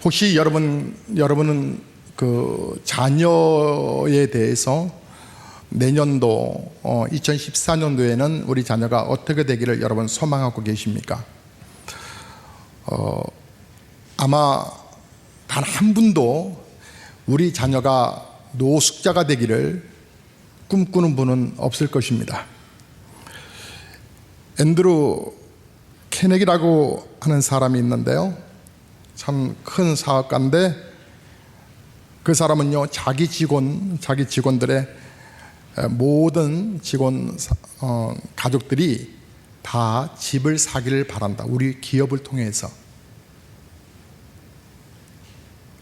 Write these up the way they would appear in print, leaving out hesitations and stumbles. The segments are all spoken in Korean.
혹시 여러분은 그 자녀에 대해서 내년도 2014년도에는 우리 자녀가 어떻게 되기를 여러분 소망하고 계십니까? 아마 단 한 분도 우리 자녀가 노숙자가 되기를 꿈꾸는 분은 없을 것입니다. 앤드루 케네기라고 하는 사람이 있는데요, 참 큰 사업가인데 그 사람은요, 자기 직원들의 모든 직원 가족들이 다 집을 사기를 바란다. 우리 기업을 통해서.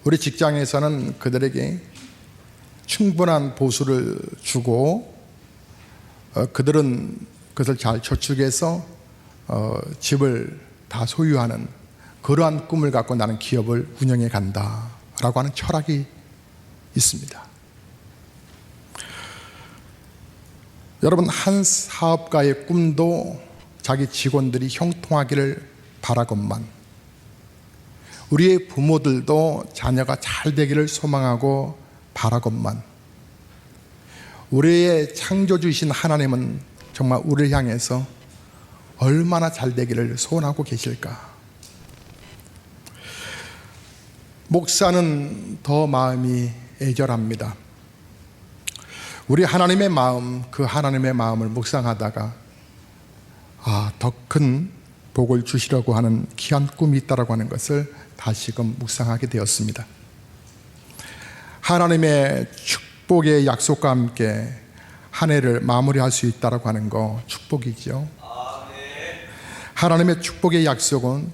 우리 직장에서는 그들에게 충분한 보수를 주고 그들은 그것을 잘 저축해서 집을 다 소유하는 그러한 꿈을 갖고 나는 기업을 운영해 간다라고 하는 철학이 있습니다. 여러분, 한 사업가의 꿈도 자기 직원들이 형통하기를 바라건만, 우리의 부모들도 자녀가 잘 되기를 소망하고 바라건만, 우리의 창조주이신 하나님은 정말 우리를 향해서 얼마나 잘 되기를 소원하고 계실까? 목사는 더 마음이 애절합니다. 우리 하나님의 마음, 그 하나님의 마음을 묵상하다가 더 큰 복을 주시려고 하는 귀한 꿈이 있다고 하는 것을 다시금 묵상하게 되었습니다. 하나님의 축복의 약속과 함께 한 해를 마무리할 수 있다고 하는 거 축복이죠. 하나님의 축복의 약속은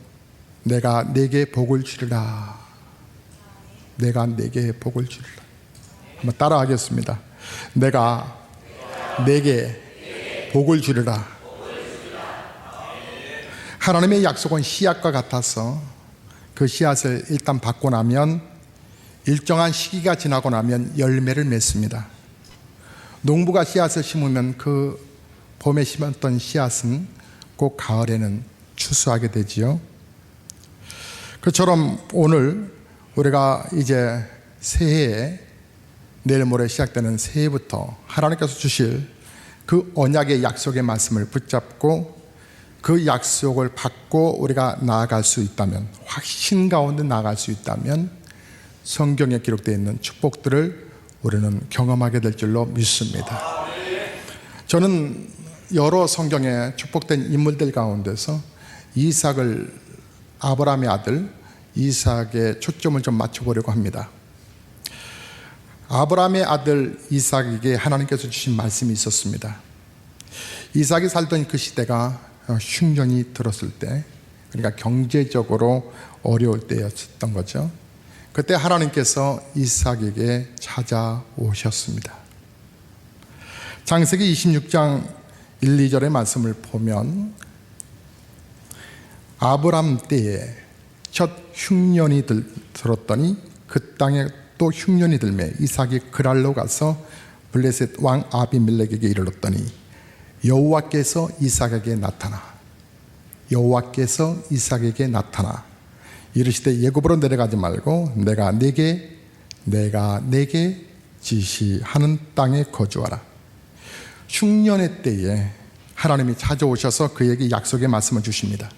내가 네게 복을 주리라. 내가 네게 복을 주리라. 한번 따라하겠습니다. 내가 네게 복을 주리라. 하나님의 약속은 씨앗과 같아서 그 씨앗을 일단 받고 나면 일정한 시기가 지나고 나면 열매를 맺습니다. 농부가 씨앗을 심으면 그 봄에 심었던 씨앗은 꼭 가을에는 추수하게 되지요. 그처럼 오늘 우리가 이제 새해에 내일 모레 시작되는 새해부터 하나님께서 주실 그 언약의 약속의 말씀을 붙잡고 그 약속을 받고 우리가 나아갈 수 있다면, 확신 가운데 나아갈 수 있다면 성경에 기록되어 있는 축복들을 우리는 경험하게 될 줄로 믿습니다. 저는 여러 성경에 축복된 인물들 가운데서 이삭을, 아브라함의 아들 이삭에 초점을 좀 맞춰보려고 합니다. 아브라함의 아들 이삭에게 하나님께서 주신 말씀이 있었습니다. 이삭이 살던 그 시대가 흉년이 들었을 때, 그러니까 경제적으로 어려울 때였던 거죠. 그때 하나님께서 이삭에게 찾아오셨습니다. 창세기 26장 1, 2절의 말씀을 보면 아브람 때에 첫 흉년이 들었더니 그 땅에 또 흉년이 들매 이삭이 그랄로 가서 블레셋 왕 아비멜렉에게 이르렀더니 여호와께서 이삭에게 나타나 이르시되 예굽으로 내려가지 말고 내가 내게 지시하는 땅에 거주하라. 흉년의 때에 하나님이 찾아오셔서 그에게 약속의 말씀을 주십니다.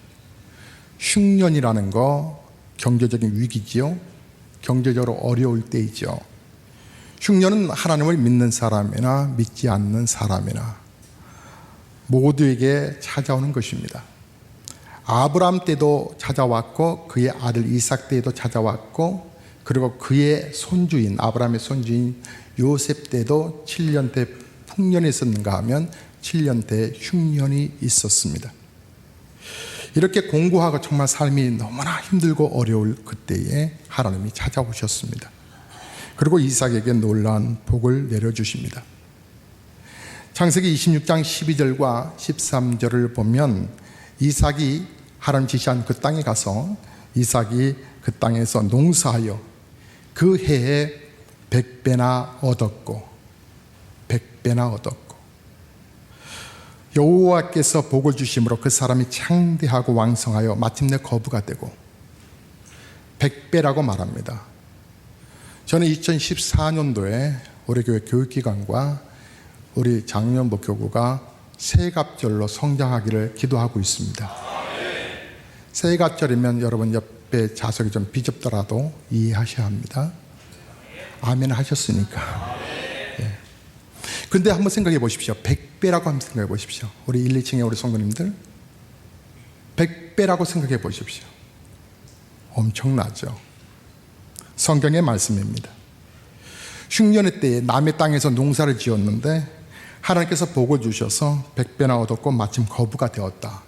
흉년이라는 거 경제적인 위기지요. 경제적으로 어려울 때이죠. 흉년은 하나님을 믿는 사람이나 믿지 않는 사람이나 모두에게 찾아오는 것입니다. 아브라함 때도 찾아왔고 그의 아들 이삭 때에도 찾아왔고, 그리고 그의 손주인, 아브라함의 손주인 요셉 때도 7년대 풍년이 있었는가 하면 7년대 흉년이 있었습니다. 이렇게 공고하고 정말 삶이 너무나 힘들고 어려울 그때에 하나님이 찾아오셨습니다. 그리고 이삭에게 놀라운 복을 내려주십니다. 창세기 26장 12절과 13절을 보면 이삭이 하나님 지시한 그 땅에 가서 이삭이 그 땅에서 농사하여 그 해에 100배나 얻었고 여호와께서 복을 주심으로 그 사람이 창대하고 왕성하여 마침내 거부가 되고 100배라고 말합니다. 저는 2014년도에 우리 교회 교육기관과 우리 장로연 목교구가 새갑절로 성장하기를 기도하고 있습니다. 새갑절이면 여러분 옆에 자석이 좀 비좁더라도 이해하셔야 합니다. 아멘 하셨으니까. 예. 근데 한번 생각해 보십시오. 100배라고 한번 생각해 보십시오. 우리 1, 2층의 우리 성도님들 100배라고 생각해 보십시오. 엄청나죠. 성경의 말씀입니다. 흉년의 때에 남의 땅에서 농사를 지었는데 하나님께서 복을 주셔서 100배나 얻었고 마침 거부가 되었다.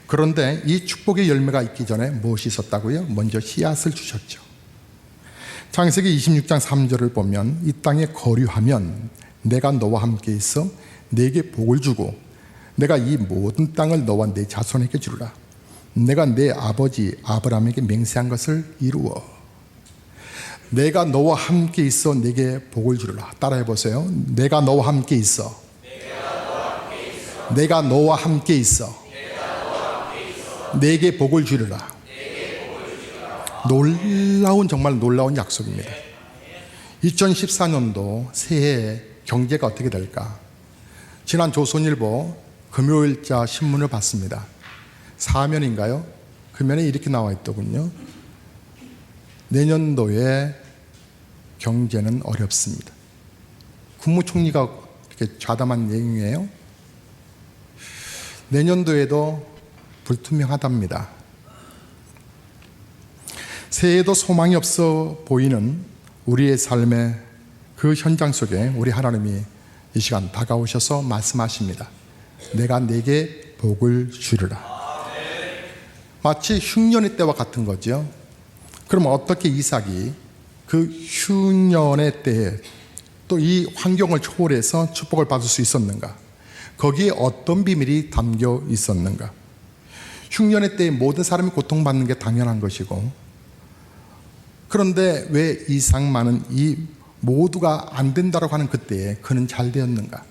그런데 이 축복의 열매가 있기 전에 무엇이 있었다고요? 먼저 씨앗을 주셨죠. 창세기 26장 3절을 보면 이 땅에 거류하면 내가 너와 함께 있어 네게 복을 주고 내가 이 모든 땅을 너와 네 자손에게 주리라. 내가 내 아버지 아브라함에게 맹세한 것을 이루어. 내가 너와 함께 있어 네게 복을 주리라. 따라해 보세요. 내가 너와 함께 있어. 내가 너와 함께 있어. 네게 복을 주리라. 놀라운, 정말 놀라운 약속입니다. 2014년도 새해 경제가 어떻게 될까? 지난 조선일보 금요일자 신문을 봤습니다. 사면인가요? 그 면에 이렇게 나와 있더군요. 내년도에 경제는 어렵습니다. 국무총리가 이렇게 좌담한 내용이에요. 내년도에도 불투명하답니다. 새해에도 소망이 없어 보이는 우리의 삶의 그 현장 속에 우리 하나님이 이 시간 다가오셔서 말씀하십니다. 내가 네게 복을 주리라. 마치 흉년의 때와 같은 거죠. 그럼 어떻게 이삭이 그 흉년의 때에 또 이 환경을 초월해서 축복을 받을 수 있었는가? 거기에 어떤 비밀이 담겨 있었는가? 흉년의 때에 모든 사람이 고통받는 게 당연한 것이고, 그런데 왜 이삭만은 이 모두가 안 된다고 하는 그때에 그는 잘 되었는가?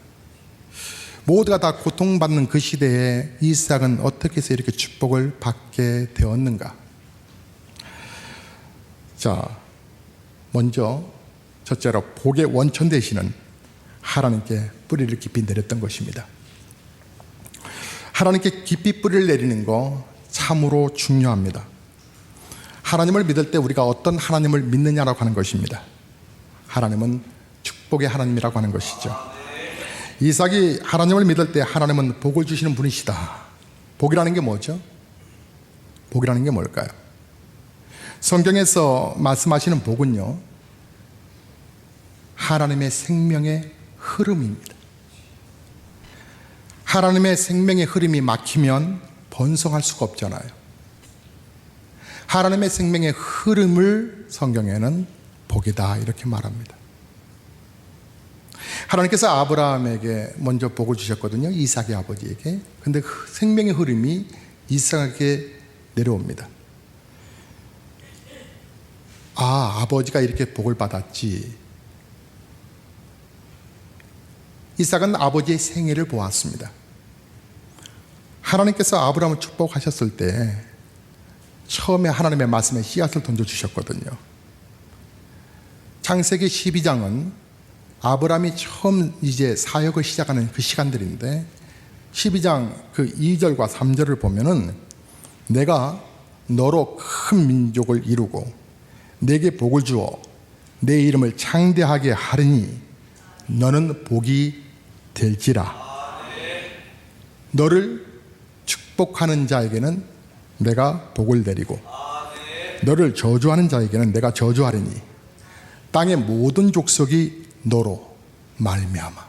모두가 다 고통받는 그 시대에 이삭은 어떻게 해서 이렇게 축복을 받게 되었는가? 자, 먼저 첫째로 복의 원천 되시는 하나님께 뿌리를 깊이 내렸던 것입니다. 하나님께 깊이 뿌리를 내리는 거 참으로 중요합니다. 하나님을 믿을 때 우리가 어떤 하나님을 믿느냐라고 하는 것입니다. 하나님은 축복의 하나님이라고 하는 것이죠. 이삭이 하나님을 믿을 때 하나님은 복을 주시는 분이시다. 복이라는 게 뭐죠? 복이라는 게 뭘까요? 성경에서 말씀하시는 복은요, 하나님의 생명의 흐름입니다. 하나님의 생명의 흐름이 막히면 번성할 수가 없잖아요. 하나님의 생명의 흐름을 성경에는 복이다 이렇게 말합니다. 하나님께서 아브라함에게 먼저 복을 주셨거든요. 이삭의 아버지에게. 근데 생명의 흐름이 이삭에게 내려옵니다. 아, 아버지가 이렇게 복을 받았지. 이삭은 아버지의 생애를 보았습니다. 하나님께서 아브라함을 축복하셨을 때 처음에 하나님의 말씀에 씨앗을 던져주셨거든요. 창세기 12장은 아브라함이 처음 이제 사역을 시작하는 그 시간들인데 12장 그 2절과 3절을 보면은 내가 너로 큰 민족을 이루고 내게 복을 주어 내 이름을 창대하게 하리니 너는 복이 될지라. 너를 축복하는 자에게는 내가 복을 내리고 너를 저주하는 자에게는 내가 저주하리니 땅의 모든 족속이 너로 말미암아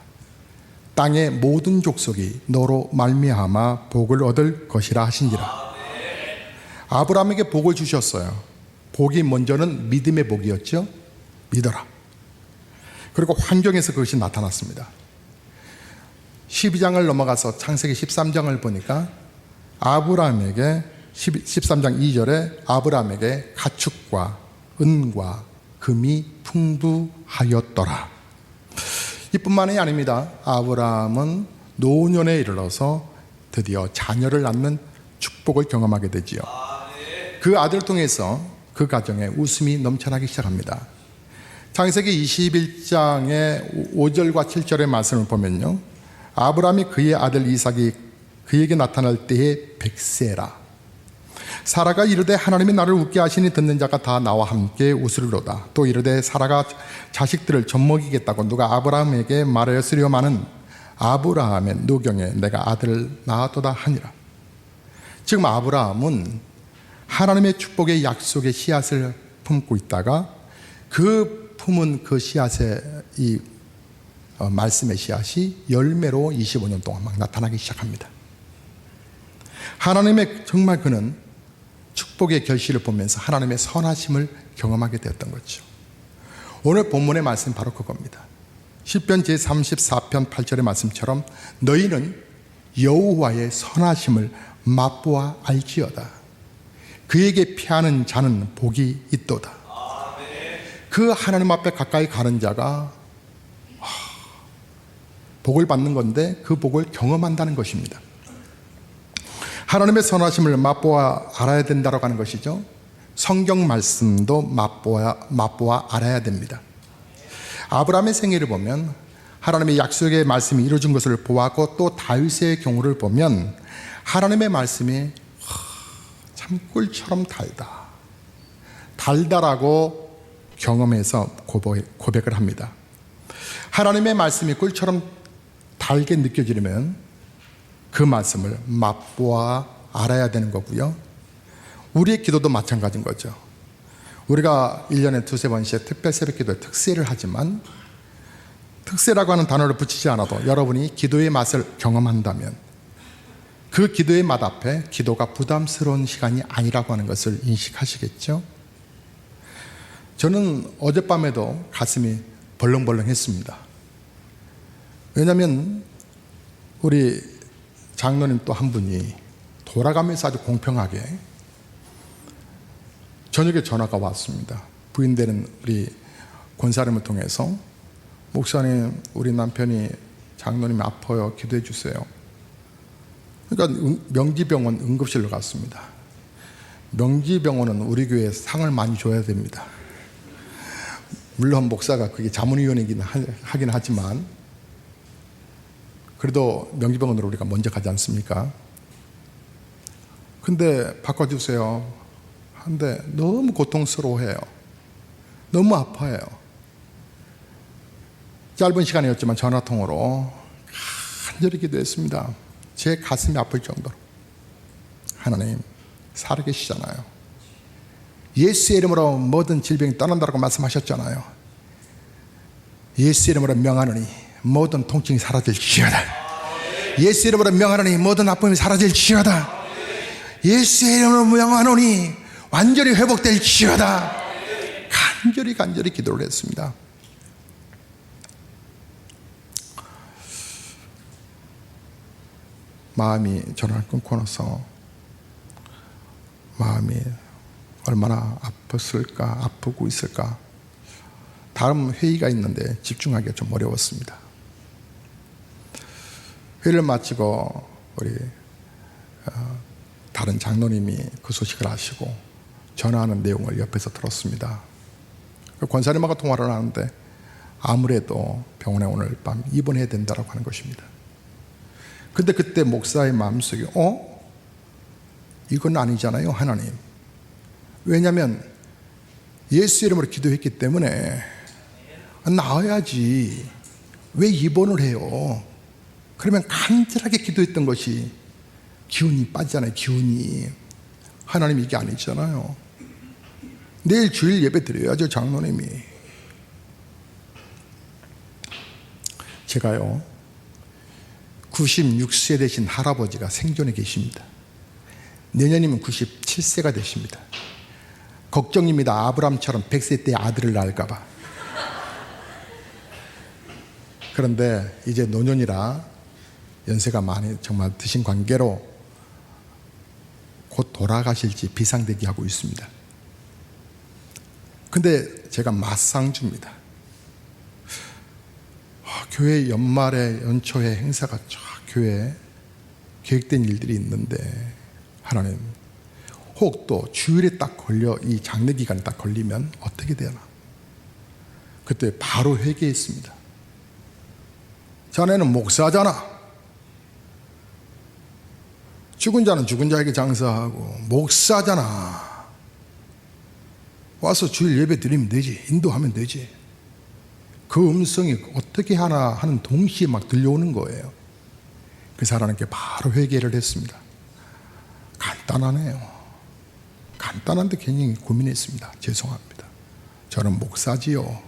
땅의 모든 족속이 너로 말미암아 복을 얻을 것이라 하신지라. 아브라함에게 복을 주셨어요. 복이 먼저는 믿음의 복이었죠. 믿어라. 그리고 환경에서 그것이 나타났습니다. 12장을 넘어가서 창세기 13장을 보니까 아브라함에게 13장 2절에 아브라함에게 가축과 은과 금이 풍부하였더라. 이뿐만이 아닙니다. 아브라함은 노년에 이르러서 드디어 자녀를 낳는 축복을 경험하게 되지요. 그 아들을 통해서 그 가정에 웃음이 넘쳐나기 시작합니다. 창세기 21장의 5절과 7절의 말씀을 보면요, 아브라함이 그의 아들 이삭이 그에게 나타날 때에 100세라. 사라가 이르되 하나님이 나를 웃게 하시니 듣는 자가 다 나와 함께 웃으리로다. 또 이르되 사라가 자식들을 젖먹이겠다고 누가 아브라함에게 말하였으려마는 아브라함의 노경에 내가 아들을 낳았도다 하니라. 지금 아브라함은 하나님의 축복의 약속의 씨앗을 품고 있다가 그 품은 그 씨앗의 이 말씀의 씨앗이 열매로 25년 동안 막 나타나기 시작합니다. 하나님의 정말 그는 축복의 결실을 보면서 하나님의 선하심을 경험하게 되었던 거죠. 오늘 본문의 말씀 바로 그겁니다. 시편 제34편 8절의 말씀처럼 너희는 여호와의 선하심을 맛보아 알지어다. 그에게 피하는 자는 복이 있도다. 그 하나님 앞에 가까이 가는 자가 복을 받는 건데 그 복을 경험한다는 것입니다. 하나님의 선하심을 맛보아 알아야 된다고 하는 것이죠. 성경 말씀도 맛보아 알아야 됩니다. 아브라함의 생애를 보면 하나님의 약속의 말씀이 이루어진 것을 보았고, 또 다윗의 경우를 보면 하나님의 말씀이 참 꿀처럼 달다라고 경험해서 고백을 합니다. 하나님의 말씀이 꿀처럼 달게 느껴지려면 그 말씀을 맛보아 알아야 되는 거고요. 우리의 기도도 마찬가지인 거죠. 우리가 1년에 두세 번씩 특별 새벽 기도에 특세를 하지만, 특세라고 하는 단어를 붙이지 않아도 여러분이 기도의 맛을 경험한다면 그 기도의 맛 앞에 기도가 부담스러운 시간이 아니라고 하는 것을 인식하시겠죠. 저는 어젯밤에도 가슴이 벌렁벌렁했습니다. 왜냐하면 우리 장로님 또 한 분이 돌아가면서 아주 공평하게 저녁에 전화가 왔습니다. 부인되는 우리 권사님을 통해서, 목사님, 우리 남편이 장로님이 아파요, 기도해 주세요. 그러니까 명지병원 응급실로 갔습니다. 명지병원은 우리 교회에 상을 많이 줘야 됩니다. 물론 목사가 그게 자문위원이긴 하긴 하지만 그래도 명지병원으로 우리가 먼저 가지 않습니까? 근데 바꿔주세요 한데 너무 고통스러워해요. 너무 아파해요. 짧은 시간이었지만 전화통으로 간절히 기도했습니다. 제 가슴이 아플 정도로. 하나님 살아계시잖아요. 예수의 이름으로 모든 질병이 떠난다고 말씀하셨잖아요. 예수의 이름으로 명하노니 모든 통증이 사라질지어다. 예수의 이름으로 명하노니 모든 아픔이 사라질지어다. 예수의 이름으로 명하노니 완전히 회복될지어다. 간절히 기도를 했습니다. 마음이 전화를 끊고 나서 마음이 얼마나 아팠을까, 아프고 있을까. 다음 회의가 있는데 집중하기가 좀 어려웠습니다. 회의를 마치고 우리 다른 장로님이 그 소식을 아시고 전화하는 내용을 옆에서 들었습니다. 권사님하고 통화를 하는데 아무래도 병원에 오늘 밤 입원해야 된다고 하는 것입니다. 근데 그때 목사의 마음속에 이건 아니잖아요, 하나님. 왜냐하면 예수 이름으로 기도했기 때문에 나아야지 왜 입원을 해요? 그러면 간절하게 기도했던 것이 기운이 빠지잖아요. 기운이. 하나님 이게 아니잖아요. 내일 주일 예배 드려야죠, 장로님이. 제가요 96세 되신 할아버지가 생존해 계십니다. 내년이면 97세가 되십니다. 걱정입니다. 아브람처럼 100세 때 아들을 낳을까 봐. 그런데 이제 노년이라 연세가 많이 정말 드신 관계로 곧 돌아가실지 비상대기하고 있습니다. 근데 제가 맞상주입니다. 교회 연말에 연초에 행사가 쫙 교회에 계획된 일들이 있는데 하나님 혹 또 주일에 딱 걸려 이 장례 기간에 딱 걸리면 어떻게 되나? 그때 바로 회개했습니다. 자네는 목사잖아. 죽은 자는 죽은 자에게 장사하고 목사잖아. 와서 주일 예배 드리면 되지. 인도하면 되지. 그 음성이 어떻게 하나 하는 동시에 막 들려오는 거예요. 그래서 하나님께 바로 회개를 했습니다. 간단하네요. 간단한데 괜히 고민했습니다. 죄송합니다. 저는 목사지요.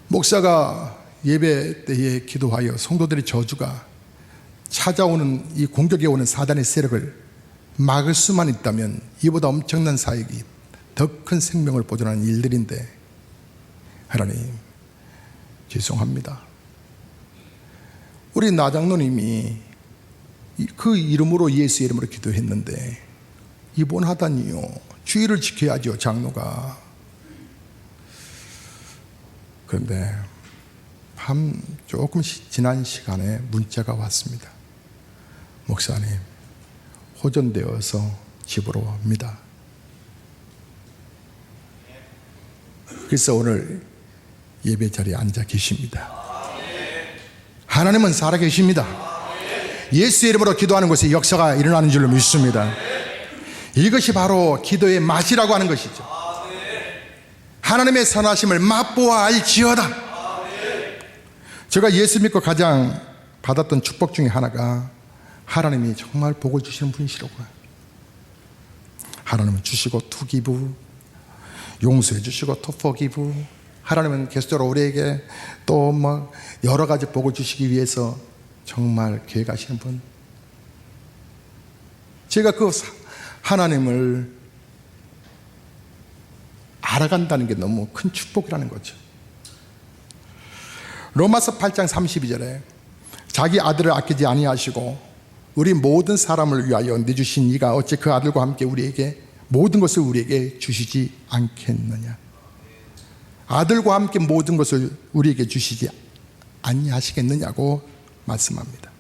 목사가 예배 때에 기도하여 성도들의 저주가 찾아오는 이 공격에 오는 사단의 세력을 막을 수만 있다면 이보다 엄청난 사역이 더 큰 생명을 보존하는 일들인데 하나님 죄송합니다. 우리 나장로님이 그 이름으로 예수 이름으로 기도했는데 입원하다니요. 주의를 지켜야죠 장로가. 그런데 밤 조금 지난 시간에 문자가 왔습니다. 목사님 호전되어서 집으로 옵니다. 그래서 오늘 예배 자리에 앉아 계십니다. 하나님은 살아계십니다. 예수 이름으로 기도하는 곳에 역사가 일어나는 줄로 믿습니다. 이것이 바로 기도의 맛이라고 하는 것이죠. 하나님의 선하심을 맛보아 알지어다. 제가 예수 믿고 가장 받았던 축복 중에 하나가 하나님이 정말 복을 주시는 분이시라고요. 하나님은 주시고 투기부, 용서해 주시고 토포기부, 하나님은 계속적으로 우리에게 또 뭐 여러 가지 복을 주시기 위해서 정말 계획하시는 분. 제가 그 하나님을 알아간다는 게 너무 큰 축복이라는 거죠. 로마서 8장 32절에 자기 아들을 아끼지 아니하시고 우리 모든 사람을 위하여 내주신 이가 어찌 그 아들과 함께 우리에게 모든 것을 우리에게 주시지 않겠느냐. 아들과 함께 모든 것을 우리에게 주시지 아니하시겠느냐고 말씀합니다.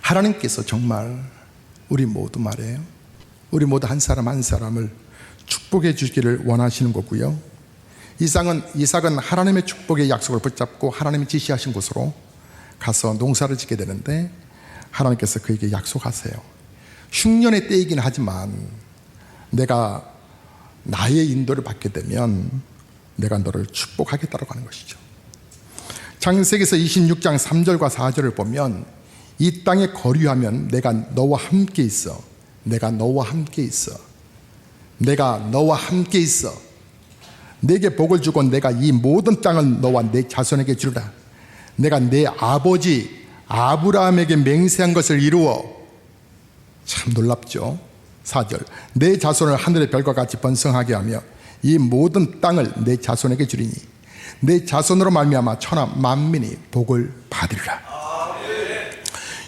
하나님께서 정말 우리 모두 말이에요. 우리 모두 한 사람 한 사람을 축복해 주기를 원하시는 거고요. 이삭은 하나님의 축복의 약속을 붙잡고 하나님이 지시하신 곳으로 가서 농사를 짓게 되는데 하나님께서 그에게 약속하세요. 흉년의 때이긴 하지만 내가 나의 인도를 받게 되면 내가 너를 축복하겠다고 하는 것이죠. 창세기서 26장 3절과 4절을 보면 이 땅에 거류하면 내가 너와 함께 있어. 내가 너와 함께 있어. 내가 너와 함께 있어. 내게 복을 주고 내가 이 모든 땅을 너와 내 자손에게 주리라. 내가 내 아버지 아브라함에게 맹세한 것을 이루어. 참 놀랍죠. 4절 내 자손을 하늘의 별과 같이 번성하게 하며 이 모든 땅을 내 자손에게 주리니 내 자손으로 말미암아 천하 만민이 복을 받으리라.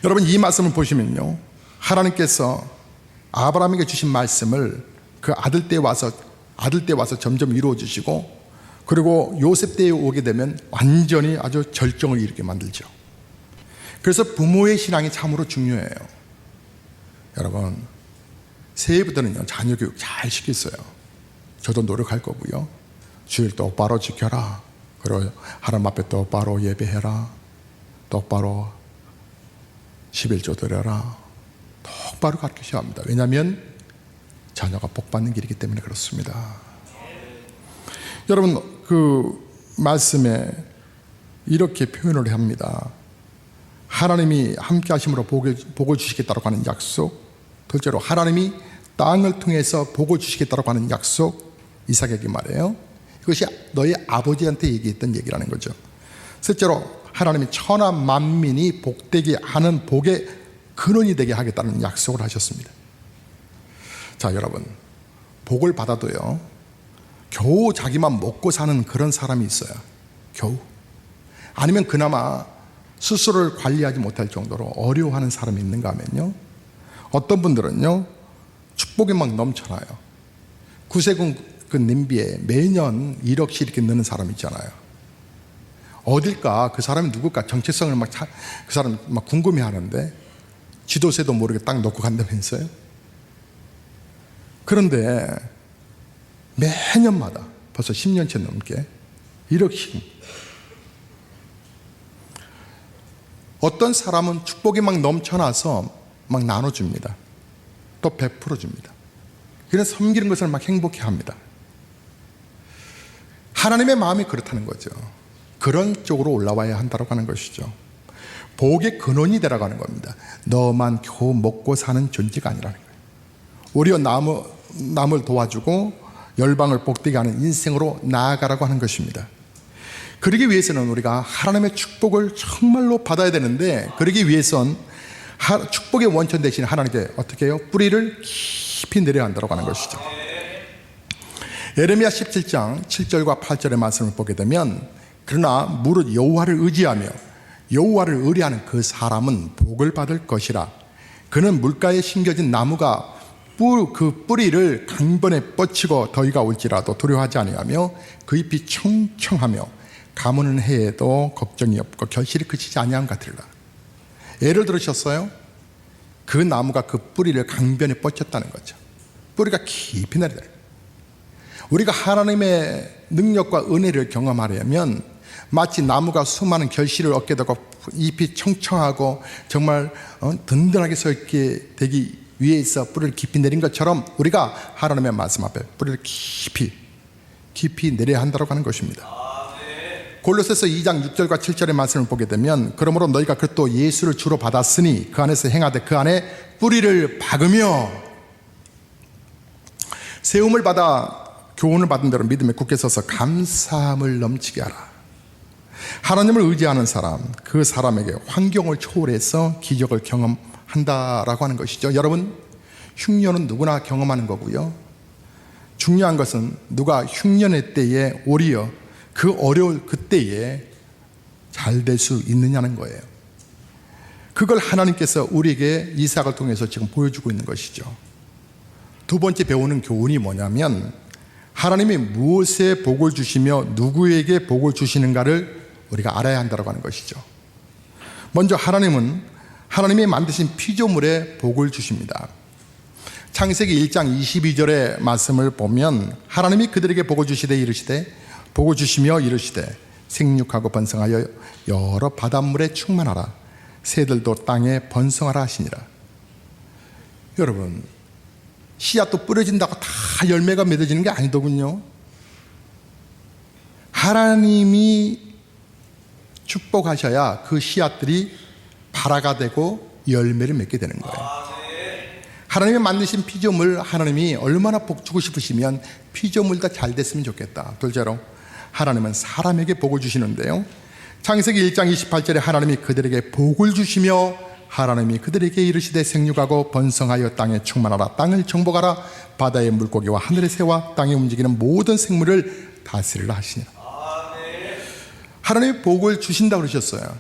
여러분 이 말씀을 보시면요, 하나님께서 아브라함에게 주신 말씀을 그 아들 때 와서 점점 이루어 주시고, 그리고 요셉 때에 오게 되면 완전히 아주 절정을 이루게 만들죠. 그래서 부모의 신앙이 참으로 중요해요. 여러분 새해부터는요 자녀 교육 잘 시켰어요. 저도 노력할 거고요. 주일 똑바로 지켜라. 그리고 하나님 앞에 똑바로 예배해라. 똑바로 11조 드려라. 똑바로 가르치셔야 합니다. 왜냐하면 자녀가 복받는 길이기 때문에 그렇습니다. 여러분 그 말씀에 이렇게 표현을 합니다. 하나님이 함께 하심으로 복을 주시겠다고 하는 약속, 둘째로 하나님이 땅을 통해서 복을 주시겠다고 하는 약속, 이삭에게 말해요. 이것이 너의 아버지한테 얘기했던 얘기라는 거죠. 셋째로 하나님이 천하 만민이 복되게 하는 복의 근원이 되게 하겠다는 약속을 하셨습니다. 자 여러분, 복을 받아도요 겨우 자기만 먹고 사는 그런 사람이 있어요. 겨우. 아니면 그나마 스스로를 관리하지 못할 정도로 어려워하는 사람이 있는가 하면요, 어떤 분들은요 축복이 막 넘쳐나요. 구세군 그 냄비에 매년 1억씩 이렇게 넣는 사람 있잖아요. 어딜까, 그 사람이 누굴까, 정체성을 그 사람 막 궁금해 하는데 지도세도 모르게 딱 넣고 간다면서요. 그런데 매년마다 벌써 10년째 넘게 이렇게 어떤 사람은 축복이 막 넘쳐나서 막 나눠줍니다. 또 베풀어줍니다. 그냥 섬기는 것을 막 행복해합니다. 하나님의 마음이 그렇다는 거죠. 그런 쪽으로 올라와야 한다고 하는 것이죠. 복의 근원이 되라고 하는 겁니다. 너만 겨우 먹고 사는 존재가 아니라는 거예요. 오히려 남을 도와주고 열방을 복되게 하는 인생으로 나아가라고 하는 것입니다. 그러기 위해서는 우리가 하나님의 축복을 정말로 받아야 되는데, 그러기 위해선 축복의 원천 대신 하나님께 어떻게 해요? 뿌리를 깊이 내려야 한다고 하는 것이죠. 예레미야 17장 7절과 8절의 말씀을 보게 되면, 그러나 무릇 여호와를 의지하며 여호와를 의뢰하는 그 사람은 복을 받을 것이라. 그는 물가에 심겨진 나무가 그 뿌리를 강변에 뻗치고 더위가 올지라도 두려워하지 아니하며 그 잎이 청청하며 가무는 해에도 걱정이 없고 결실이 그치지 아니함 같으리라. 예를 들으셨어요? 그 나무가 그 뿌리를 강변에 뻗쳤다는 거죠. 뿌리가 깊이 내려요. 우리가 하나님의 능력과 은혜를 경험하려면 마치 나무가 수많은 결실을 얻게 되고 잎이 청청하고 정말 든든하게 서 있게 되기 위해서 뿌리를 깊이 내린 것처럼 우리가 하나님의 말씀 앞에 뿌리를 깊이 내려야 한다고 하는 것입니다. 골로새서 2장 6절과 7절의 말씀을 보게 되면, 그러므로 너희가 그리스도 예수를 주로 받았으니 그 안에서 행하되 그 안에 뿌리를 박으며 세움을 받아 교훈을 받은 대로 믿음에 굳게 서서 감사함을 넘치게 하라. 하나님을 의지하는 사람, 그 사람에게 환경을 초월해서 기적을 경험한다라고 하는 것이죠. 여러분, 흉년은 누구나 경험하는 거고요. 중요한 것은 누가 흉년의 때에 오히려 그 어려울 그때에 잘 될 수 있느냐는 거예요. 그걸 하나님께서 우리에게 이삭을 통해서 지금 보여주고 있는 것이죠. 두 번째 배우는 교훈이 뭐냐면, 하나님이 무엇에 복을 주시며 누구에게 복을 주시는가를 우리가 알아야 한다고 하는 것이죠. 먼저 하나님은 하나님이 만드신 피조물에 복을 주십니다. 창세기 1장 22절의 말씀을 보면, 하나님이 그들에게 복을 주시되 이르시되 복을 주시며 이르시되 생육하고 번성하여 여러 바닷물에 충만하라. 새들도 땅에 번성하라 하시니라. 여러분, 씨앗도 뿌려진다고 다 열매가 맺어지는 게 아니더군요. 하나님이 축복하셔야 그 씨앗들이 발화가 되고 열매를 맺게 되는 거예요. 하나님이 만드신 피조물, 하나님이 얼마나 복 주고 싶으시면 피조물 다 잘 됐으면 좋겠다. 둘째로 하나님은 사람에게 복을 주시는데요, 창세기 1장 28절에 하나님이 그들에게 복을 주시며 하나님이 그들에게 이르시되 생육하고 번성하여 땅에 충만하라. 땅을 정복하라. 바다의 물고기와 하늘의 새와 땅에 움직이는 모든 생물을 다스리라 하시니라. 하나님이 복을 주신다고 그러셨어요.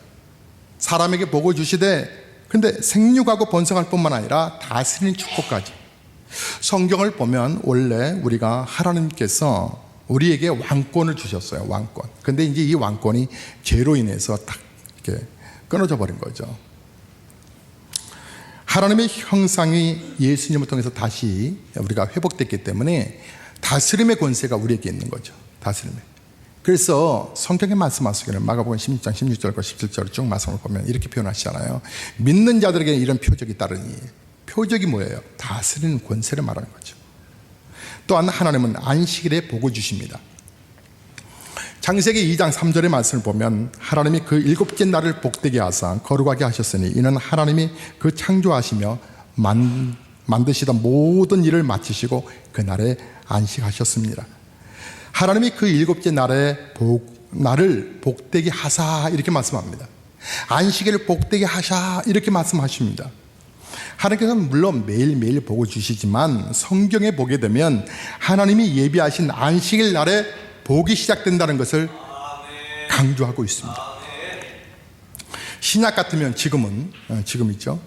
사람에게 복을 주시되, 근데 생육하고 번성할 뿐만 아니라 다스리는 축복까지. 성경을 보면 원래 우리가 하나님께서 우리에게 왕권을 주셨어요. 왕권. 근데 이제 이 왕권이 죄로 인해서 딱 이렇게 끊어져 버린 거죠. 하나님의 형상이 예수님을 통해서 다시 우리가 회복됐기 때문에 다스림의 권세가 우리에게 있는 거죠. 다스림의. 그래서 성경에 말씀하시기를 마가복음 16장 16절과 17절을 쭉 말씀을 보면 이렇게 표현하시잖아요. 믿는 자들에게 이런 표적이 따르니. 표적이 뭐예요? 다스리는 권세를 말하는 거죠. 또한 하나님은 안식일에 복을 주십니다. 창세기 2장 3절의 말씀을 보면, 하나님이 그 일곱째 날을 복되게 하사 거룩하게 하셨으니 이는 하나님이 그 창조하시며 만드시던 모든 일을 마치시고 그날에 안식하셨습니다. 하나님이 그 일곱째 날을 복되게 하사 이렇게 말씀합니다. 안식일을 복되게 하사 이렇게 말씀하십니다. 하나님께서는 물론 매일매일 복을 주시지만 성경에 보게 되면 하나님이 예비하신 안식일 날에 복이 시작된다는 것을 강조하고 있습니다. 신약 같으면 지금 있죠.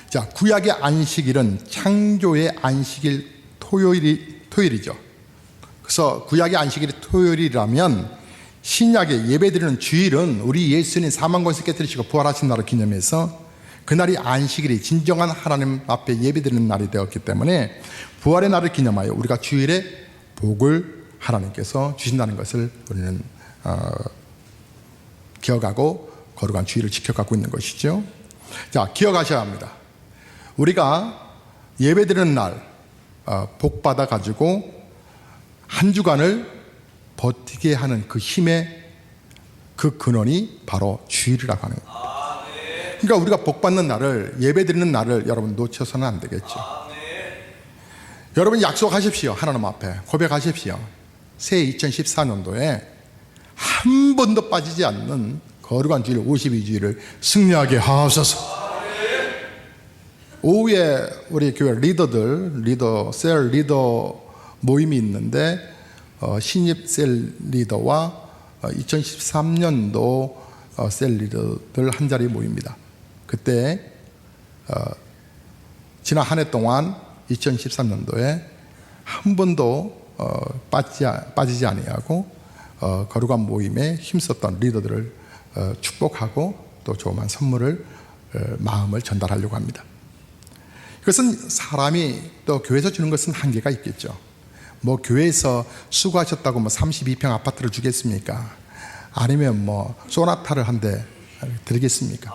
자, 구약의 안식일은 창조의 안식일 토요일이죠. 그래서 구약의 안식일이 토요일이라면 신약의 예배드리는 주일은 우리 예수님 사망권세 깨뜨리시고 부활하신 날을 기념해서 그날이 안식일이 진정한 하나님 앞에 예배드리는 날이 되었기 때문에 부활의 날을 기념하여 우리가 주일에 복을 하나님께서 주신다는 것을 우리는 기억하고 거룩한 주일을 지켜가고 있는 것이죠. 자, 기억하셔야 합니다. 우리가 예배드리는 날 복 받아 가지고 한 주간을 버티게 하는 그 힘의 그 근원이 바로 주일이라고 하는 겁니다. 그러니까 우리가 복 받는 날을, 예배드리는 날을 여러분 놓쳐서는 안 되겠죠. 여러분 약속하십시오. 하나님 앞에 고백하십시오. 새해 2014년도에 한 번도 빠지지 않는 거룩한 주일 52주일을 승리하게 하옵소서. 오후에 우리 교회 셀 리더 모임이 있는데 신입 셀 리더와 2013년도 셀 리더들 한 자리 모입니다. 그때 지난 한 해 동안 2013년도에 한 번도 빠지지 아니하고 거룩한 모임에 힘썼던 리더들을 축복하고 또 조그만 선물을 마음을 전달하려고 합니다. 그것은 사람이 또 교회에서 주는 것은 한계가 있겠죠. 뭐 교회에서 수고하셨다고 뭐 32평 아파트를 주겠습니까? 아니면 뭐 소나타를 한 대 드리겠습니까?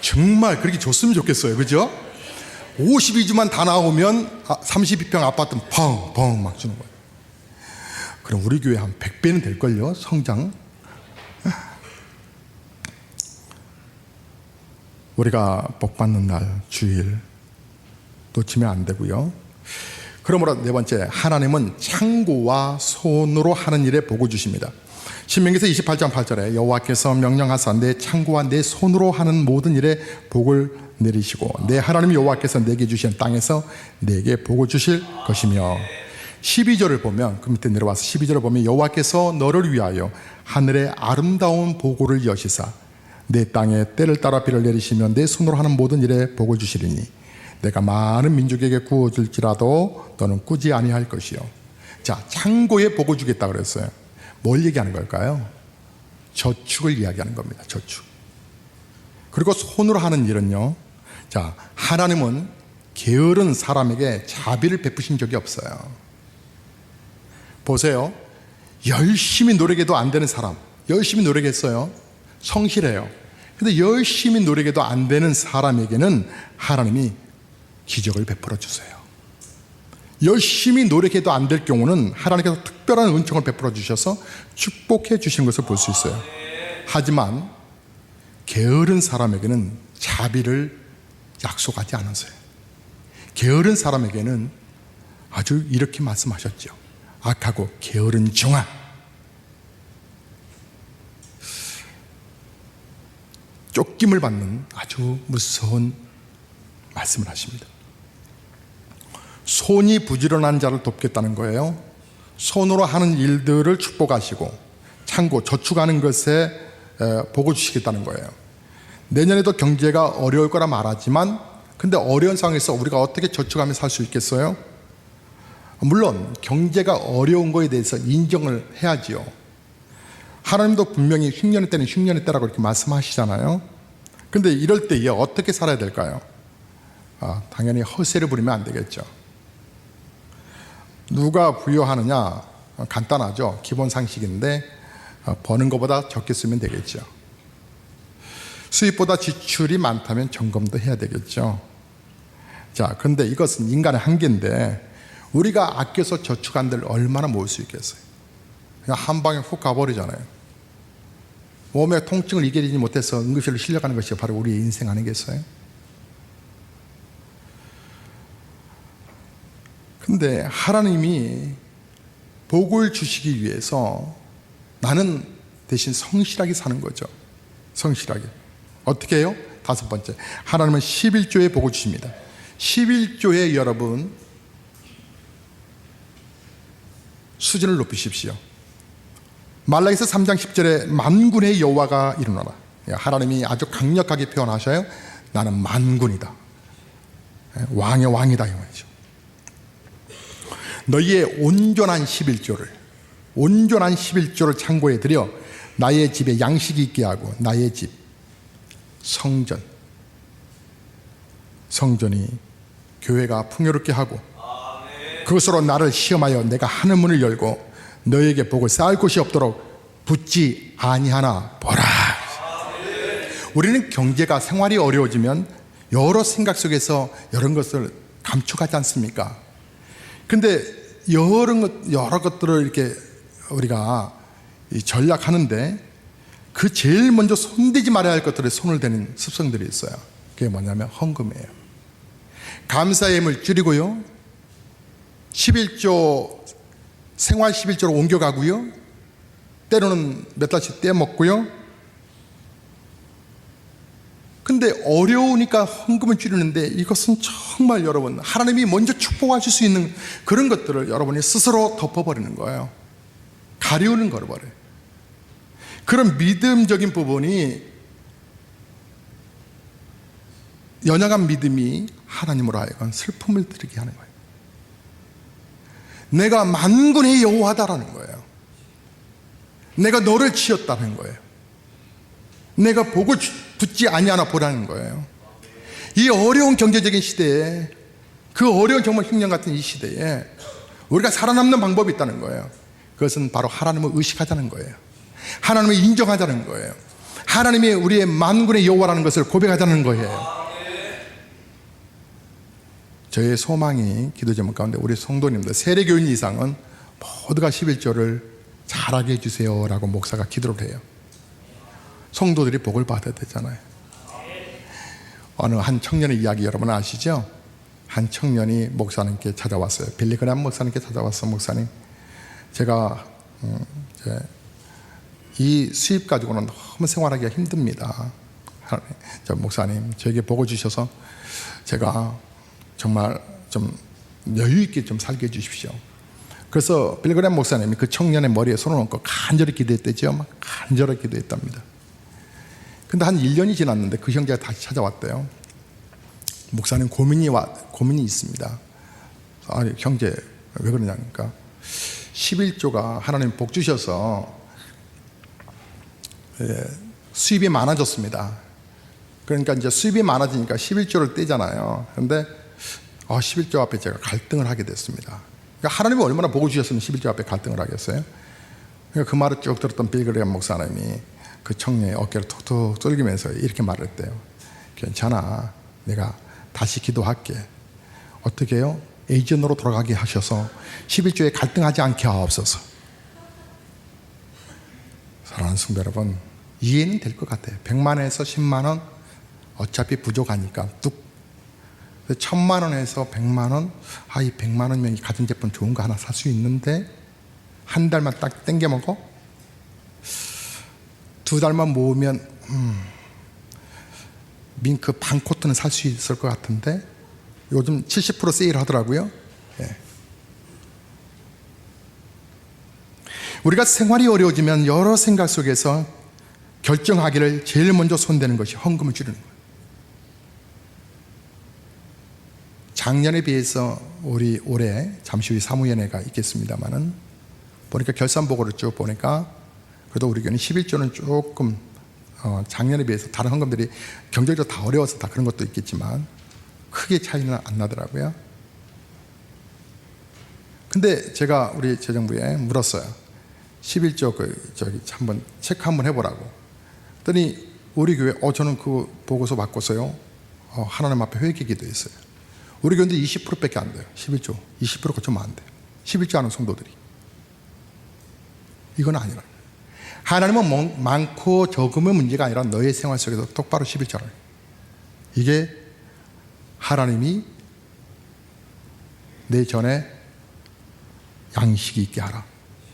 정말 그렇게 줬으면 좋겠어요. 그죠? 52주만 다 나오면 32평 아파트는 펑펑 막 주는 거예요. 그럼 우리 교회 한 100배는 될걸요, 성장. 우리가 복받는 날 주일 놓치면 안 되고요. 그러므로 네 번째, 하나님은 창고와 손으로 하는 일에 복을 주십니다. 신명기서 28장 8절에 여호와께서 명령하사 내 창고와 내 손으로 하는 모든 일에 복을 내리시고 내 하나님 여호와께서 내게 주신 땅에서 내게 복을 주실 것이며, 12절을 보면, 그 밑에 내려와서 12절을 보면 여호와께서 너를 위하여 하늘의 아름다운 보고를 여시사 내 땅에 때를 따라 비를 내리시면 내 손으로 하는 모든 일에 복을 주시리니 내가 많은 민족에게 구워줄지라도 너는 꾸지 아니할 것이요. 자, 창고에 복을 주겠다 그랬어요. 뭘 얘기하는 걸까요? 저축을 이야기하는 겁니다. 저축. 그리고 손으로 하는 일은요, 자, 하나님은 게으른 사람에게 자비를 베푸신 적이 없어요. 보세요. 열심히 노력해도 안 되는 사람, 열심히 노력했어요. 성실해요. 근데 열심히 노력해도 안 되는 사람에게는 하나님이 기적을 베풀어 주세요. 열심히 노력해도 안 될 경우는 하나님께서 특별한 은총을 베풀어 주셔서 축복해 주시는 것을 볼 수 있어요. 하지만 게으른 사람에게는 자비를 약속하지 않았어요. 게으른 사람에게는 아주 이렇게 말씀하셨죠. 악하고 게으른 종아, 쫓김을 받는 아주 무서운 말씀을 하십니다. 손이 부지런한 자를 돕겠다는 거예요. 손으로 하는 일들을 축복하시고 창고, 저축하는 것에 복을 주시겠다는 거예요. 내년에도 경제가 어려울 거라 말하지만, 근데 어려운 상황에서 우리가 어떻게 저축하며 살 수 있겠어요? 물론 경제가 어려운 거에 대해서 인정을 해야지요. 하나님도 분명히 흉년의 때는 흉년의 때라고 이렇게 말씀하시잖아요. 근데 이럴 때에 어떻게 살아야 될까요? 당연히 허세를 부리면 안 되겠죠. 누가 부여하느냐? 간단하죠. 기본 상식인데 버는 것보다 적게 쓰면 되겠죠. 수입보다 지출이 많다면 점검도 해야 되겠죠. 자, 그런데 이것은 인간의 한계인데 우리가 아껴서 저축한들 얼마나 모을 수 있겠어요? 그냥 한 방에 훅 가버리잖아요. 몸의 통증을 이겨내지 못해서 응급실로 실려가는 것이 바로 우리의 인생 아니겠어요? 근데 하나님이 복을 주시기 위해서 나는 대신 성실하게 사는 거죠. 성실하게. 어떻게 해요? 다섯 번째, 하나님은 11조의 복을 주십니다. 11조의 여러분 수준을 높이십시오. 말라기서 3장 10절에 만군의 여호와가 이르노라. 하나님이 아주 강력하게 표현하셔요. 나는 만군이다. 왕의 왕이다 이 말이죠. 너희의 온전한 11조를 창고에 들여 나의 집에 양식이 있게 하고 나의 집, 성전이 교회가 풍요롭게 하고 그것으로 나를 시험하여 내가 하늘문을 열고 너에게 복을 쌓을 곳이 없도록 붙지 아니하나 보라. 우리는 경제가 생활이 어려워지면 여러 생각 속에서 여러 것을 감축하지 않습니까? 근데 여러 것들을 이렇게 우리가 전략하는데 그 제일 먼저 손대지 말아야 할 것들에 손을 대는 습성들이 있어요. 그게 뭐냐면 헌금이에요. 감사의 힘을 줄이고요, 11조 생활 11조로 옮겨가고요, 때로는 몇 달씩 떼먹고요. 근데 어려우니까 헌금을 줄이는데 이것은 정말 여러분, 하나님이 먼저 축복하실 수 있는 그런 것들을 여러분이 스스로 덮어버리는 거예요. 가리우는 걸어버려요. 그런 믿음적인 부분이, 연약한 믿음이 하나님으로 하여금 슬픔을 드리게 하는 거예요. 내가 만군의 여호와다라는 거예요. 내가 너를 지었다는 거예요. 내가 복을 붙지 아니하나 보라는 거예요. 이 어려운 경제적인 시대에, 그 어려운 정말 흉년 같은 이 시대에 우리가 살아남는 방법이 있다는 거예요. 그것은 바로 하나님을 의식하자는 거예요. 하나님을 인정하자는 거예요. 하나님이 우리의 만군의 여호와라는 것을 고백하자는 거예요. 저의 소망이, 기도 제목 가운데 우리 성도님들, 세례교인 이상은 모두가 11조를 잘하게 해주세요 라고 목사가 기도를 해요. 성도들이 복을 받아야 되잖아요. 어느 한 청년의 이야기 여러분 아시죠? 한 청년이 목사님께 찾아왔어요. 빌리그램 목사님께 찾아왔어. 목사님, 제가 이 수입 가지고는 너무 생활하기가 힘듭니다. 저 목사님, 저에게 복을 주셔서 제가 정말 좀 여유 있게 좀 살게 해주십시오. 그래서 빌리그램 목사님이 그 청년의 머리에 손을 얹고 간절히 기도했대죠. 막 간절히 기도했답니다. 근데 한 1년이 지났는데 그 형제가 다시 찾아왔대요. 목사님, 고민이 있습니다. 아니, 형제 왜 그러냐니까, 11조가 하나님 복 주셔서 수입이 많아졌습니다. 그러니까 이제 수입이 많아지니까 11조를 떼잖아요. 그런데 11조 앞에 제가 갈등을 하게 됐습니다. 그러니까 하나님이 얼마나 복을 주셨으면 11조 앞에 갈등을 하겠어요? 그러니까 그 말을 쭉 들었던 빌그레엄 목사님이 그 청년의 어깨를 툭툭 쏠기면서 이렇게 말을 했대요. 괜찮아, 내가 다시 기도할게. 어떻게 해요? 예전으로 돌아가게 하셔서 11조에 갈등하지 않게 하옵소서. 사랑하는 성도 여러분, 이해는 될 것 같아요. 100만에서 10만원 어차피 부족하니까 뚝, 1000만원에서 100만원, 이 100만원이면 가전제품 좋은 거 하나 살 수 있는데 한 달만 딱 땡겨 먹어? 2달만 모으면 밍크 반 코트는 살 수 있을 것 같은데 요즘 70% 세일 하더라고요. 예. 우리가 생활이 어려워지면 여러 생각 속에서 결정하기를 제일 먼저 손대는 것이 헌금을 줄이는 거예요. 작년에 비해서 우리 올해 잠시 후에 사무연회가 있겠습니다만은 보니까 결산보고를 쭉 보니까 그래도 우리 교회는 11조는 조금 작년에 비해서 다른 헌금들이 경제적으로 다 어려워서 다 그런 것도 있겠지만 크게 차이는 안 나더라고요. 근데 제가 우리 재정부에 물었어요. 11조 한번 체크 한번 해보라고. 그랬더니 우리 교회 저는 그 보고서 받고서요 하나님 앞에 회개 기도했어요. 우리 교회인데 20%밖에 안 돼요. 11조 20% 거치면 안 돼요. 11조 하는 성도들이. 이건 아니라 하나님은 많고 적음의 문제가 아니라 너의 생활 속에서 똑바로 11조를, 이게 하나님이 내 전에 양식이 있게 하라,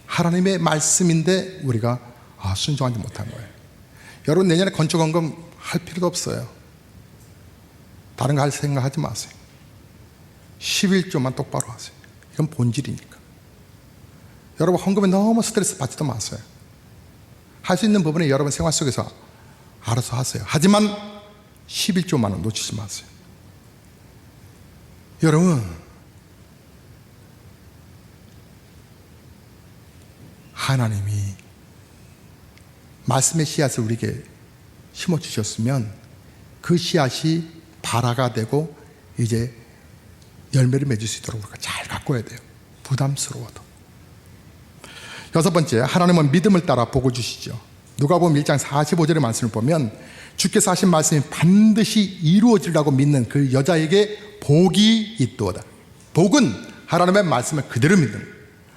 하나님의 말씀인데 우리가 순종하지 못한 거예요. 여러분, 내년에 건축헌금 할 필요도 없어요. 다른 거 할 생각하지 마세요. 11조만 똑바로 하세요. 이건 본질이니까. 여러분, 헌금에 너무 스트레스 받지도 마세요. 할 수 있는 부분에 여러분 생활 속에서 알아서 하세요. 하지만 11조만은 놓치지 마세요. 여러분, 하나님이 말씀의 씨앗을 우리에게 심어주셨으면 그 씨앗이 발화가 되고 이제 열매를 맺을 수 있도록 우리가 잘 가꿔야 돼요. 부담스러워도. 여섯 번째, 하나님은 믿음을 따라 복을 주시죠. 누가복음 1장 45절의 말씀을 보면 주께서 하신 말씀이 반드시 이루어지리라고 믿는 그 여자에게 복이 있도다. 복은 하나님의 말씀을 그대로 믿는,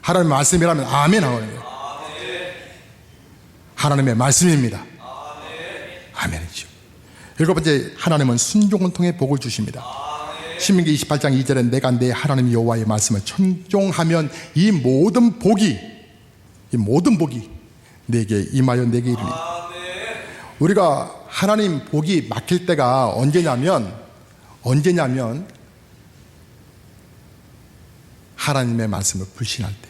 하나님의 말씀이라면 아멘 하거든요. 하나님의 말씀입니다. 아멘이죠. 일곱 번째, 하나님은 순종을 통해 복을 주십니다. 신명기 28장 2절에 내가 내 하나님 여호와의 말씀을 청종하면 이 모든 복이 내게 임하여 내게 이르니. 우리가 하나님 복이 막힐 때가 언제냐면 하나님의 말씀을 불신할 때,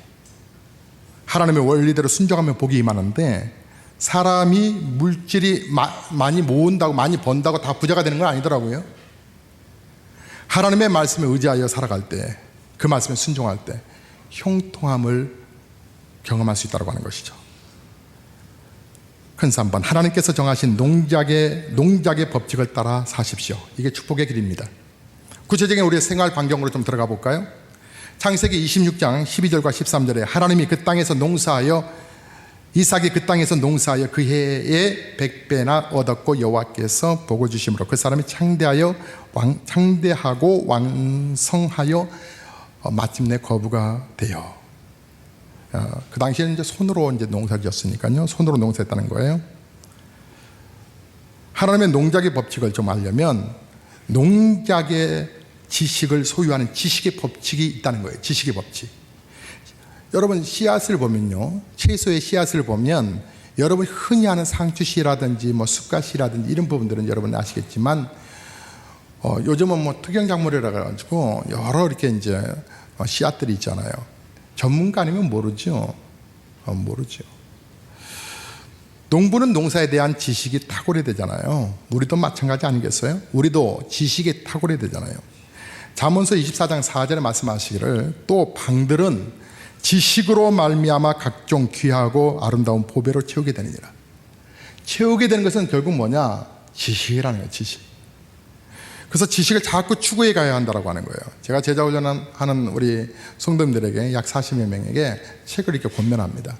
하나님의 원리대로 순종하면 복이 임하는데, 사람이 물질이 많이 모은다고 많이 번다고 다 부자가 되는 건 아니더라고요. 하나님의 말씀에 의지하여 살아갈 때, 그 말씀에 순종할 때 형통함을 경험할 수 있다고 하는 것이죠. 큰 3번, 하나님께서 정하신 농작의 법칙을 따라 사십시오. 이게 축복의 길입니다. 구체적인 우리의 생활 반경으로 좀 들어가 볼까요? 창세기 26장 12절과 13절에 하나님이 그 땅에서 농사하여 이삭이 그 땅에서 농사하여 그 해에 100배나 얻었고 여호와께서 복을 주심으로 그 사람이 창대하고 왕성하여 마침내 거부가 되어. 그 당시에는 이제 손으로 이제 농사를 지었으니까요. 손으로 농사했다는 거예요. 하나님의 농작의 법칙을 좀 알려면 농작의 지식을 소유하는 지식의 법칙이 있다는 거예요. 지식의 법칙. 여러분 씨앗을 보면요, 채소의 씨앗을 보면 여러분 흔히 아는 상추씨라든지 뭐 쑥갓씨라든지 이런 부분들은 여러분 아시겠지만 요즘은 뭐 특영작물이라 가지고 여러 이렇게 이제 씨앗들이 있잖아요. 전문가 아니면 모르죠. 모르죠. 농부는 농사에 대한 지식이 탁월해야 되잖아요. 우리도 마찬가지 아니겠어요? 우리도 지식이 탁월해야 되잖아요. 잠언서 24장 4절에 말씀하시기를 또 방들은 지식으로 말미암아 각종 귀하고 아름다운 보배로 채우게 되느니라. 채우게 되는 것은 결국 뭐냐? 지식이라는 거예요. 지식. 그래서 지식을 자꾸 추구해 가야 한다고 하는 거예요. 제가 제자훈련하는 우리 성도님들에게 약 40여 명에게 책을 이렇게 권면합니다.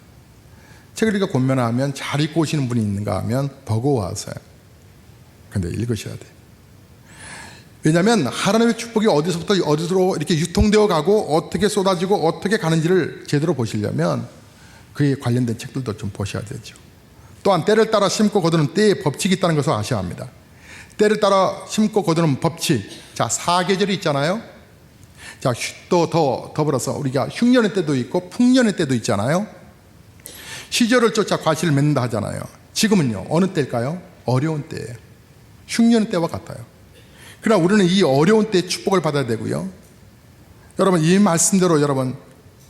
책을 이렇게 권면하면 잘 읽고 오시는 분이 있는가 하면 버거워하세요. 근데 읽으셔야 돼요. 왜냐하면 하나님의 축복이 어디서부터 어디로 이렇게 유통되어 가고 어떻게 쏟아지고 어떻게 가는지를 제대로 보시려면 그에 관련된 책들도 좀 보셔야 되죠. 또한 때를 따라 심고 거두는 때의 법칙이 있다는 것을 아셔야 합니다. 때를 따라 심고 거두는 법칙. 자, 사계절이 있잖아요. 자, 또 더불어서 우리가 흉년의 때도 있고 풍년의 때도 있잖아요. 시절을 쫓아 과실을 맺는다 하잖아요. 지금은요, 어느 때일까요? 어려운 때예요. 흉년 때와 같아요. 그러나 우리는 이 어려운 때에 축복을 받아야 되고요. 여러분 이 말씀대로 여러분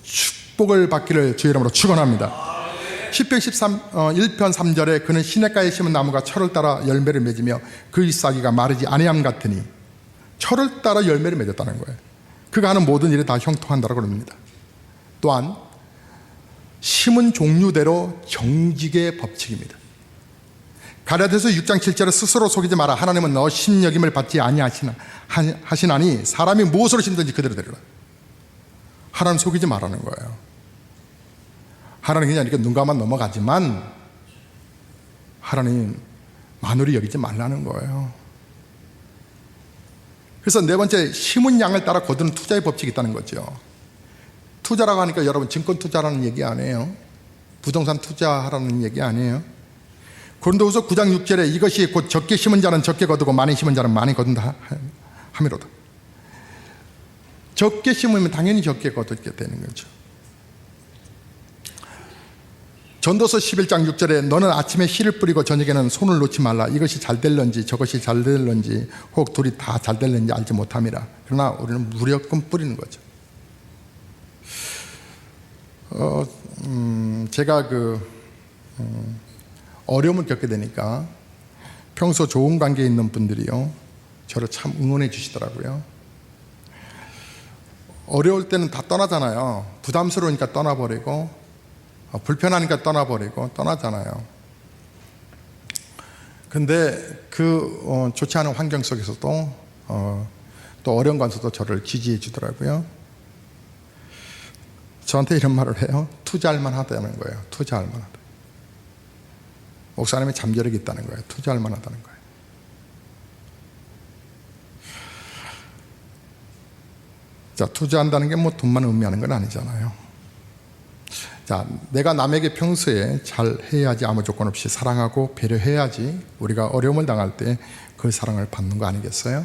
축복을 받기를 주의 이름으로 축원합니다. 시편 1편 3절에 그는 시냇가에 심은 나무가 철을 따라 열매를 맺으며 그 잎사귀가 마르지 아니함 같으니, 철을 따라 열매를 맺었다는 거예요. 그가 하는 모든 일이 다 형통한다고 그럽니다. 또한 심은 종류대로 정직의 법칙입니다. 갈라디아서 6장 7절에 스스로 속이지 마라. 하나님은 너 신여김을 받지 아니하시나니 사람이 무엇으로 심든지 그대로 되리라. 하나님 속이지 말라는 거예요. 하나님 그냥 이렇게 눈 감아 넘어가지만 하나님 만홀히 여기지 말라는 거예요. 그래서 네 번째, 심은 양을 따라 거두는 투자의 법칙이 있다는 거죠. 투자라고 하니까 여러분 증권 투자라는 얘기 아니에요. 부동산 투자하라는 얘기 아니에요. 고린도후서 9장 6절에 이것이 곧 적게 심은 자는 적게 거두고 많이 심은 자는 많이 거둔다 함이로다. 적게 심으면 당연히 적게 거두게 되는 거죠. 전도서 11장 6절에 너는 아침에 씨를 뿌리고 저녁에는 손을 놓지 말라. 이것이 잘 될런지 저것이 잘 될런지 혹 둘이 다 잘 될런지 알지 못함이라. 그러나 우리는 무조건 뿌리는 거죠. 제가 어려움을 겪게 되니까 평소 좋은 관계에 있는 분들이요, 저를 참 응원해 주시더라고요. 어려울 때는 다 떠나잖아요. 부담스러우니까 떠나버리고 불편하니까 떠나버리고 떠나잖아요. 근데 그 좋지 않은 환경 속에서도 또 어려운 관서도 저를 지지해 주더라고요. 저한테 이런 말을 해요. 투자할 만하다는 거예요. 투자할 만하다. 목사님의 잠재력이 있다는 거예요. 투자할 만하다는 거예요. 자, 투자한다는 게 뭐 돈만 의미하는 건 아니잖아요. 자, 내가 남에게 평소에 잘 해야지, 아무 조건 없이 사랑하고 배려해야지 우리가 어려움을 당할 때 그 사랑을 받는 거 아니겠어요?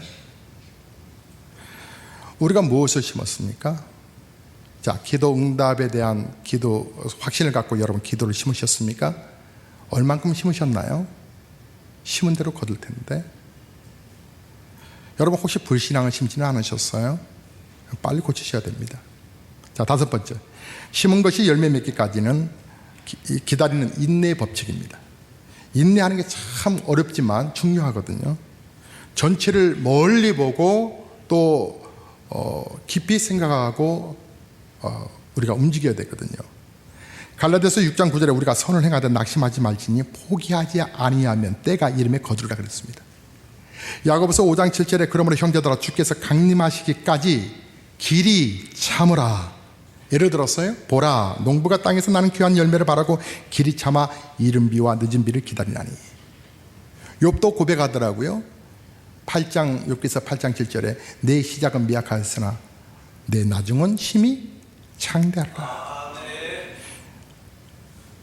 우리가 무엇을 심었습니까? 자, 기도 응답에 대한 기도 확신을 갖고 여러분 기도를 심으셨습니까? 얼만큼 심으셨나요? 심은 대로 거둘 텐데. 여러분 혹시 불신앙을 심지는 않으셨어요? 빨리 고치셔야 됩니다. 자, 다섯 번째, 심은 것이 열매 맺기까지는 기다리는 인내의 법칙입니다. 인내하는 게 참 어렵지만 중요하거든요. 전체를 멀리 보고 또 깊이 생각하고 우리가 움직여야 되거든요. 갈라디아서 6장 9절에 우리가 선을 행하되 낙심하지 말지니 포기하지 아니하면 때가 이름에 거두리라 그랬습니다. 야고보서 5장 7절에 그러므로 형제들아 주께서 강림하시기까지 길이 참으라. 예를 들었어요. 보라, 농부가 땅에서 나는 귀한 열매를 바라고 길이 참아 이른 비와 늦은 비를 기다리나니. 욥도 고백하더라고요. 욥기서 8장 7절에 내 시작은 미약하였으나 내 나중은 심히 창대하라.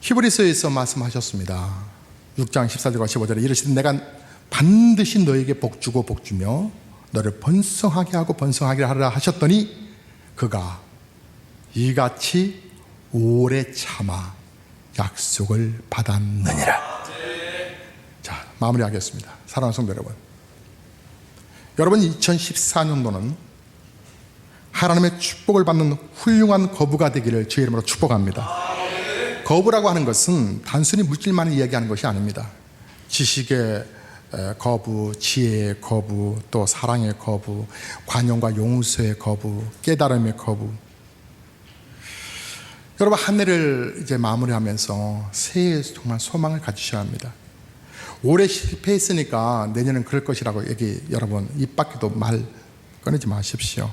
히브리서에서 말씀하셨습니다. 6장 14절과 15절에 이르시되 내가 반드시 너에게 복주고 복주며 너를 번성하게 하고 번성하게 하리라 하셨더니 그가 이같이 오래 참아 약속을 받았느니라. 자, 마무리하겠습니다. 사랑하는 성도 여러분, 여러분 2014년도는 하나님의 축복을 받는 훌륭한 거부가 되기를 주의 이름으로 축복합니다. 거부라고 하는 것은 단순히 물질만을 이야기하는 것이 아닙니다. 지식의 거부, 지혜의 거부, 또 사랑의 거부, 관용과 용서의 거부, 깨달음의 거부. 여러분, 한 해를 이제 마무리하면서 새해에 정말 소망을 가지셔야 합니다. 올해 실패했으니까 내년은 그럴 것이라고 여러분 입 밖에도 말 꺼내지 마십시오.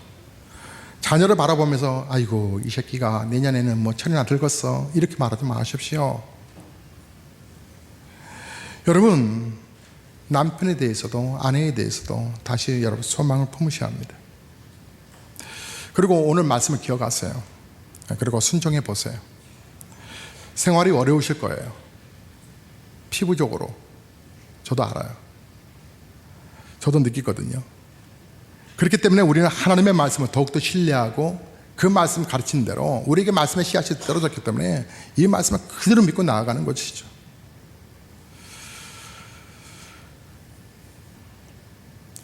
자녀를 바라보면서 아이고 이 새끼가 내년에는 뭐 철이나 들겠어 이렇게 말하지 마십시오. 여러분, 남편에 대해서도 아내에 대해서도 다시 여러분 소망을 품으셔야 합니다. 그리고 오늘 말씀을 기억하세요. 그리고 순종해 보세요. 생활이 어려우실 거예요. 피부적으로. 저도 알아요. 저도 느끼거든요. 그렇기 때문에 우리는 하나님의 말씀을 더욱더 신뢰하고 그 말씀 가르친 대로 우리에게 말씀의 씨앗이 떨어졌기 때문에 이 말씀을 그대로 믿고 나아가는 것이죠.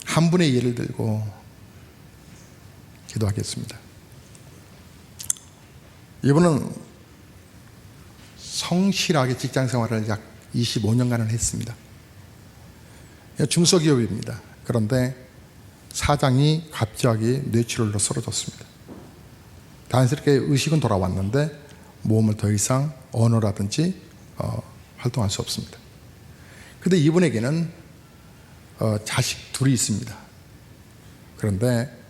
한 분의 예를 들고 기도하겠습니다. 이분은 성실하게 직장생활을 약 25년간을 했습니다. 중소기업입니다. 그런데 사장이 갑자기 뇌출혈로 쓰러졌습니다. 다행스럽게 의식은 돌아왔는데 몸을 더 이상 언어라든지 활동할 수 없습니다. 그런데 이분에게는 자식 둘이 있습니다. 그런데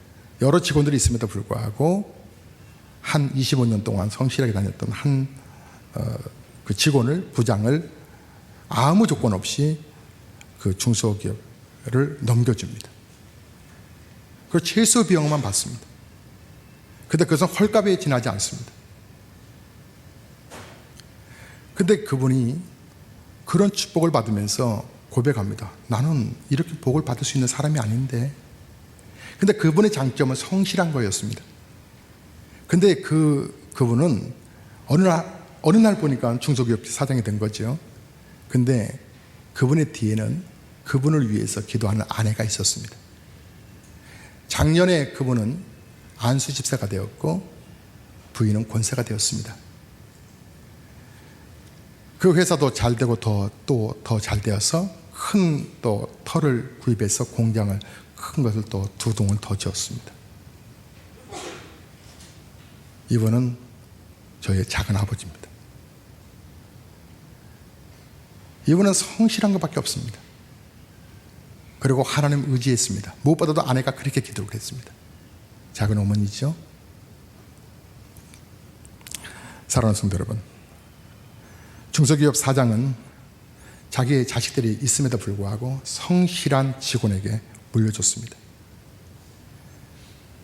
여러 직원들이 있음에도 불구하고 한 25년 동안 성실하게 다녔던 그 직원을, 부장을 아무 조건 없이 그 중소기업을 넘겨줍니다. 그리고 최소 비용만 받습니다. 근데 그것은 헐값에 지나지 않습니다. 근데 그분이 그런 축복을 받으면서 고백합니다. 나는 이렇게 복을 받을 수 있는 사람이 아닌데. 근데 그분의 장점은 성실한 거였습니다. 근데 그분은 어느 날 보니까 중소기업 사장이 된 거죠. 근데 그분의 뒤에는 그분을 위해서 기도하는 아내가 있었습니다. 작년에 그분은 안수 집사가 되었고 부인은 권사가 되었습니다. 그 회사도 잘 되고 또 더 잘 되어서 큰 또 터를 구입해서 공장을 큰 것을 또 2동을 더 지었습니다. 이분은 저의 작은 아버지입니다. 이분은 성실한 것밖에 없습니다. 그리고 하나님 의지했습니다. 무엇보다도 아내가 그렇게 기도를 했습니다. 작은 어머니죠. 사랑하는 성도 여러분, 중소기업 사장은 자기의 자식들이 있음에도 불구하고 성실한 직원에게 물려줬습니다.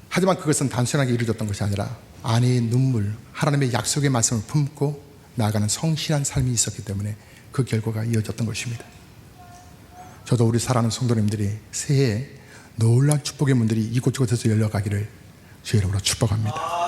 하지만 그것은 단순하게 이루어졌던 것이 아니라 아내의 눈물, 하나님의 약속의 말씀을 품고 나아가는 성실한 삶이 있었기 때문에 그 결과가 이어졌던 것입니다. 저도 우리 사랑하는 성도님들이 새해에 놀라운 축복의 문들이 이곳저곳에서 열려가기를 주의 이름으로 축복합니다.